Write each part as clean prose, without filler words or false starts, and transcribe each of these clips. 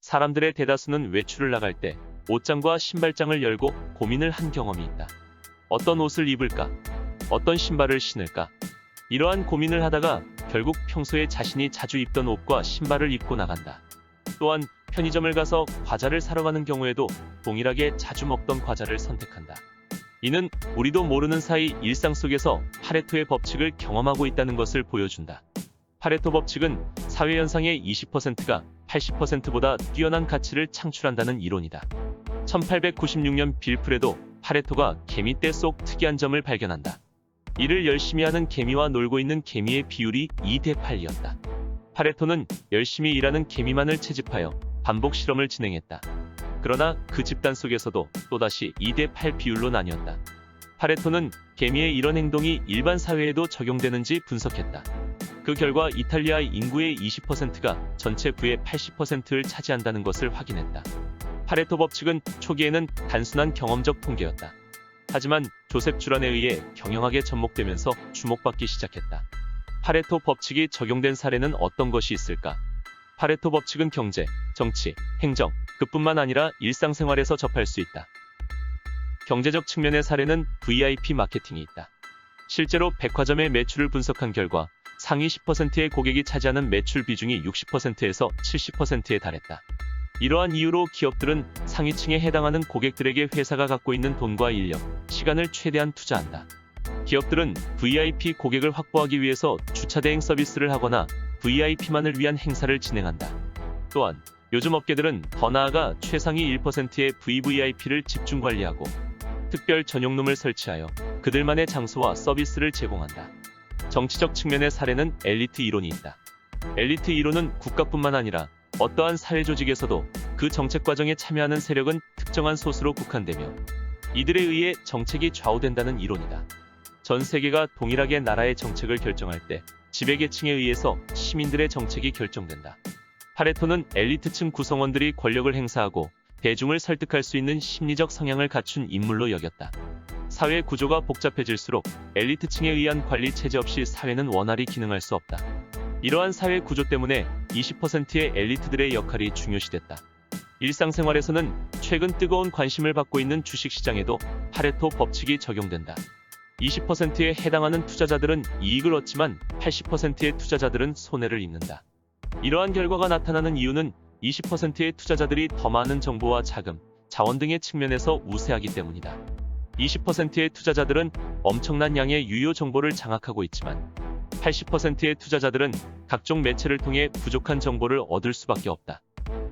사람들의 대다수는 외출을 나갈 때 옷장과 신발장을 열고 고민을 한 경험이 있다. 어떤 옷을 입을까? 어떤 신발을 신을까? 이러한 고민을 하다가 결국 평소에 자신이 자주 입던 옷과 신발을 입고 나간다. 또한 편의점을 가서 과자를 사러 가는 경우에도 동일하게 자주 먹던 과자를 선택한다. 이는 우리도 모르는 사이 일상 속에서 파레토의 법칙을 경험하고 있다는 것을 보여준다. 파레토 법칙은 사회 현상의 20%가 80%보다 뛰어난 가치를 창출한다는 이론이다. 1896년 빌 프레도 파레토가 개미떼 속 특이한 점을 발견한다. 일을 열심히 하는 개미와 놀고 있는 개미의 비율이 2대 8이었다. 파레토는 열심히 일하는 개미만을 채집하여 반복 실험을 진행했다. 그러나 그 집단 속에서도 또다시 2대 8 비율로 나뉘었다. 파레토는 개미의 이런 행동이 일반 사회에도 적용되는지 분석했다. 그 결과 이탈리아 인구의 20%가 전체 부의 80%를 차지한다는 것을 확인했다. 파레토 법칙은 초기에는 단순한 경험적 통계였다. 하지만 조셉 주란에 의해 경영학에 접목되면서 주목받기 시작했다. 파레토 법칙이 적용된 사례는 어떤 것이 있을까? 파레토 법칙은 경제, 정치, 행정, 그뿐만 아니라 일상생활에서 접할 수 있다. 경제적 측면의 사례는 VIP 마케팅이 있다. 실제로 백화점의 매출을 분석한 결과 상위 10%의 고객이 차지하는 매출 비중이 60%에서 70%에 달했다. 이러한 이유로 기업들은 상위층에 해당하는 고객들에게 회사가 갖고 있는 돈과 인력, 시간을 최대한 투자한다. 기업들은 VIP 고객을 확보하기 위해서 주차 대행 서비스를 하거나 VIP만을 위한 행사를 진행한다. 또한 요즘 업계들은 더 나아가 최상위 1%의 VVIP를 집중 관리하고 특별 전용룸을 설치하여 그들만의 장소와 서비스를 제공한다. 정치적 측면의 사례는 엘리트 이론이 있다. 엘리트 이론은 국가뿐만 아니라 어떠한 사회 조직에서도 그 정책 과정에 참여하는 세력은 특정한 소수로 국한되며 이들에 의해 정책이 좌우된다는 이론이다. 전 세계가 동일하게 나라의 정책을 결정할 때 지배계층에 의해서 시민들의 정책이 결정된다. 파레토는 엘리트층 구성원들이 권력을 행사하고 대중을 설득할 수 있는 심리적 성향을 갖춘 인물로 여겼다. 사회 구조가 복잡해질수록 엘리트층에 의한 관리 체제 없이 사회는 원활히 기능할 수 없다. 이러한 사회 구조 때문에 20%의 엘리트들의 역할이 중요시됐다. 일상생활에서는 최근 뜨거운 관심을 받고 있는 주식시장에도 파레토 법칙이 적용된다. 20%에 해당하는 투자자들은 이익을 얻지만 80%의 투자자들은 손해를 입는다. 이러한 결과가 나타나는 이유는 20%의 투자자들이 더 많은 정보와 자금, 자원 등의 측면에서 우세하기 때문이다. 20%의 투자자들은 엄청난 양의 유효 정보를 장악하고 있지만 80%의 투자자들은 각종 매체를 통해 부족한 정보를 얻을 수밖에 없다.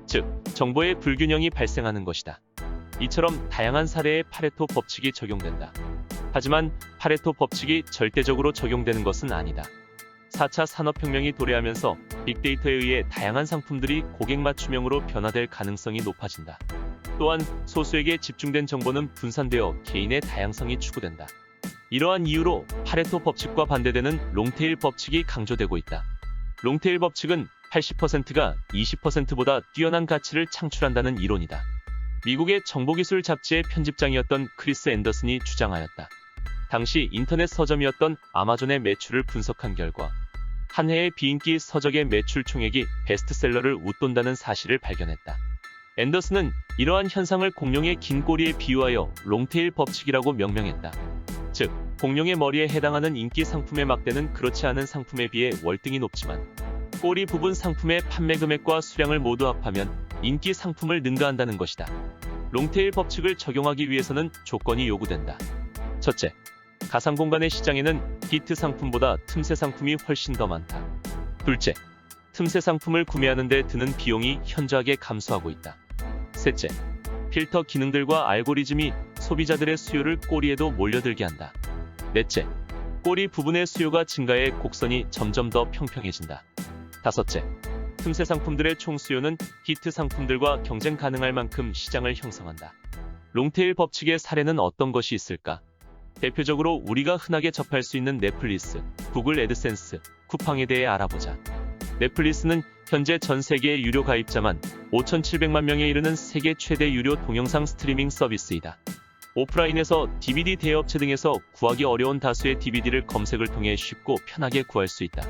즉, 정보의 불균형이 발생하는 것이다. 이처럼 다양한 사례에 파레토 법칙이 적용된다. 하지만 파레토 법칙이 절대적으로 적용되는 것은 아니다. 4차 산업혁명이 도래하면서 빅데이터에 의해 다양한 상품들이 고객 맞춤형으로 변화될 가능성이 높아진다. 또한 소수에게 집중된 정보는 분산되어 개인의 다양성이 추구된다. 이러한 이유로 파레토 법칙과 반대되는 롱테일 법칙이 강조되고 있다. 롱테일 법칙은 80%가 20%보다 뛰어난 가치를 창출한다는 이론이다. 미국의 정보기술 잡지의 편집장이었던 크리스 앤더슨이 주장하였다. 당시 인터넷 서점이었던 아마존의 매출을 분석한 결과 한 해의 비인기 서적의 매출 총액이 베스트셀러를 웃돈다는 사실을 발견했다. 앤더슨은 이러한 현상을 공룡의 긴 꼬리에 비유하여 롱테일 법칙이라고 명명했다. 즉, 공룡의 머리에 해당하는 인기 상품의 막대는 그렇지 않은 상품에 비해 월등히 높지만 꼬리 부분 상품의 판매 금액과 수량을 모두 합하면 인기 상품을 능가한다는 것이다. 롱테일 법칙을 적용하기 위해서는 조건이 요구된다. 첫째, 가상 공간의 시장에는 히트 상품보다 틈새 상품이 훨씬 더 많다. 둘째, 틈새 상품을 구매하는 데 드는 비용이 현저하게 감소하고 있다. 셋째, 필터 기능들과 알고리즘이 소비자들의 수요를 꼬리에도 몰려들게 한다. 넷째, 꼬리 부분의 수요가 증가해 곡선이 점점 더 평평해진다. 다섯째, 틈새 상품들의 총 수요는 히트 상품들과 경쟁 가능할 만큼 시장을 형성한다. 롱테일 법칙의 사례는 어떤 것이 있을까? 대표적으로 우리가 흔하게 접할 수 있는 넷플릭스, 구글 애드센스, 쿠팡에 대해 알아보자. 넷플릭스는 현재 전 세계의 유료 가입자만 5,700만 명에 이르는 세계 최대 유료 동영상 스트리밍 서비스이다. 오프라인에서 DVD 대여업체 등에서 구하기 어려운 다수의 DVD를 검색을 통해 쉽고 편하게 구할 수 있다.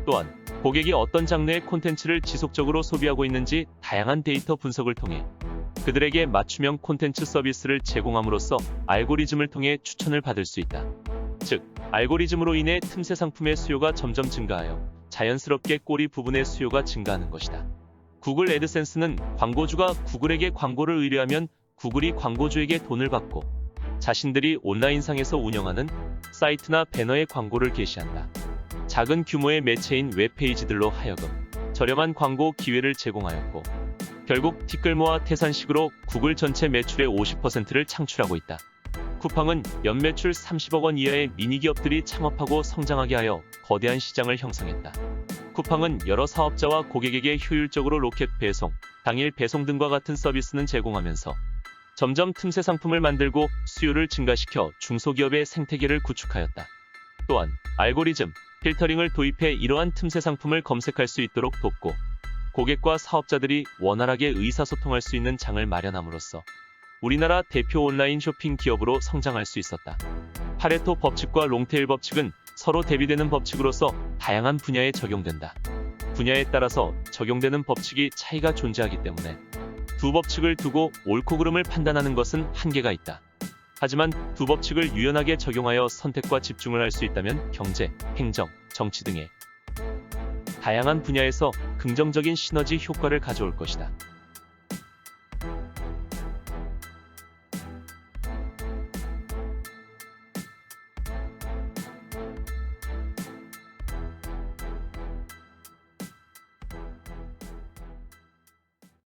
또한 고객이 어떤 장르의 콘텐츠를 지속적으로 소비하고 있는지 다양한 데이터 분석을 통해 그들에게 맞춤형 콘텐츠 서비스를 제공함으로써 알고리즘을 통해 추천을 받을 수 있다. 즉, 알고리즘으로 인해 틈새 상품의 수요가 점점 증가하여 자연스럽게 꼬리 부분의 수요가 증가하는 것이다. 구글 애드센스는 광고주가 구글에게 광고를 의뢰하면 구글이 광고주에게 돈을 받고 자신들이 온라인상에서 운영하는 사이트나 배너에 광고를 게시한다. 작은 규모의 매체인 웹페이지들로 하여금 저렴한 광고 기회를 제공하였고 결국 티끌모아 태산식으로 구글 전체 매출의 50%를 창출하고 있다. 쿠팡은 연매출 30억 원 이하의 미니기업들이 창업하고 성장하게 하여 거대한 시장을 형성했다. 쿠팡은 여러 사업자와 고객에게 효율적으로 로켓 배송, 당일 배송 등과 같은 서비스는 제공하면서 점점 틈새 상품을 만들고 수요를 증가시켜 중소기업의 생태계를 구축하였다. 또한 알고리즘, 필터링을 도입해 이러한 틈새 상품을 검색할 수 있도록 돕고 고객과 사업자들이 원활하게 의사소통할 수 있는 장을 마련함으로써 우리나라 대표 온라인 쇼핑 기업으로 성장할 수 있었다. 파레토 법칙과 롱테일 법칙은 서로 대비되는 법칙으로서 다양한 분야에 적용된다. 분야에 따라서 적용되는 법칙이 차이가 존재하기 때문에 두 법칙을 두고 옳고 그름을 판단하는 것은 한계가 있다. 하지만 두 법칙을 유연하게 적용하여 선택과 집중을 할 수 있다면 경제, 행정, 정치 등의 다양한 분야에서 긍정적인 시너지 효과를 가져올 것이다.